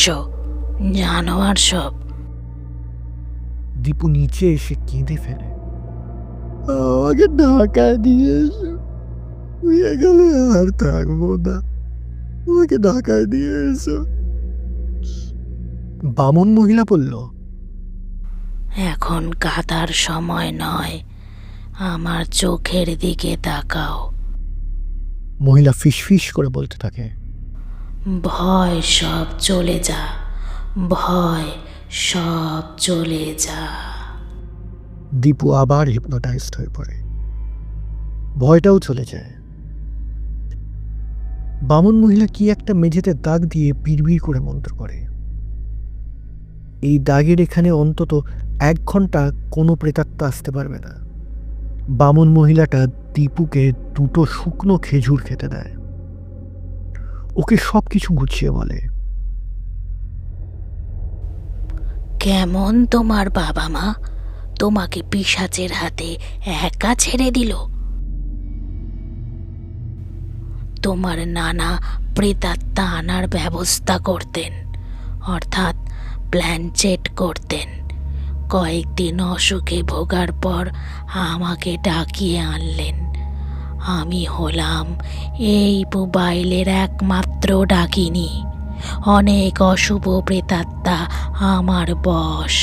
এসো, জানোয়ার সব। দীপু নিচে এসে কেঁদে ফেলে। আমাকে ঢাকা দিয়ে এসো, শুয়ে গেলে আর থাকবো না, আমাকে ঢাকায় দিয়ে এসো। বামন মহিলা বলল, এখন কাঁদার সময় নয়, আমার চোখের দিকে তাকাও। মহিলা ফিসফিস করে বলতে থাকে, ভয় সব চলে যা, ভয় সব চলে যা। দীপু আবার হিপনোটাইজড হয়ে পড়ে, ভয়টাও চলে যায়। বামন মহিলা কি একটা মেঝেতে দাগ দিয়ে বিড়বিড় করে মন্ত্র করে। এই দাগের এখানে অন্তত 1 ঘন্টা কোনো প্রেতাত্মা আসতে পারবে না। বামন মহিলাটা দীপুকে 2টো শুকনো খেজুর খেতে দেয়, ওকে সবকিছু গুছিয়ে বলে, কেমন তোমার বাবা মা? তোমাকে পিশাচের হাতে একা ছেড়ে দিল? তোমার নানা প্রেতাত্মা আনার ব্যবস্থা করতেন, অর্থাৎ প্ল্যানচেট করতেন। কয়েকদিন অসুখে ভোগার পর আমাকে ডাকিয়ে আনলেন। আমি হলাম এই মোবাইলের একমাত্র ডাকিনি। অনেক অশুভ প্রেতাত্মা আমার বশ,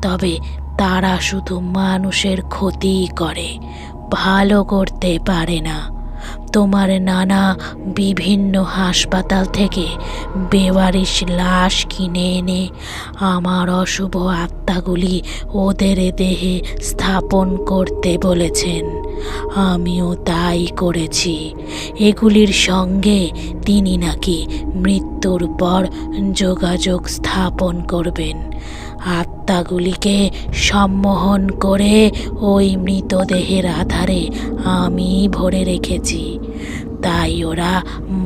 তবে তারা শুধু মানুষের ক্ষতি করে, ভালো করতে পারে না। তোমার নানা বিভিন্ন হাসপাতাল থেকে বেওয়ারিশ লাশ কিনে এনে আমার অশুভ আত্মাগুলি ওদের দেহে স্থাপন করতে বলেছেন। আমিও তাই করেছি। এগুলির সঙ্গে তিনি নাকি মৃত্যুর পর যোগাযোগ স্থাপন করবেন। আত্মাগুলিকে সম্মোহন করে ওই মৃতদেহের আধারে আমি ভরে রেখেছি, তাই ওরা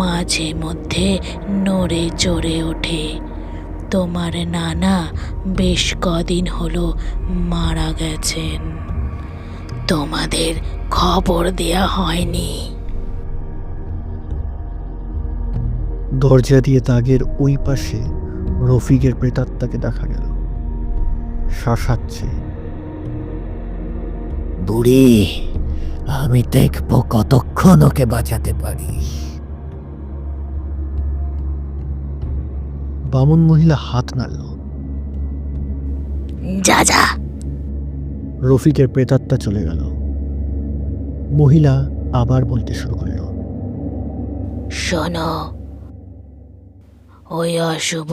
মাঝে মধ্যে নড়ে চড়ে ওঠে। তোমার নানা বেশ কদিন হলো মারা গেছেন, তোমাদের খবর দেয়া হয়নি। দরজা দিয়ে দাগের ওই পাশে রফিকের প্রেতাত্মাকে দেখা গেল, শাসাচ্ছে, বুড়ি, আমি দেখবো কতক্ষণ ওকে বাঁচাতে পারি। বামন মহিলা হাত নাড়ল, যা যা। রফিকের প্রেতাত্মা চলে গেল। মহিলা আবার বলতে শুরু করল, শোনো, ওই অশুভ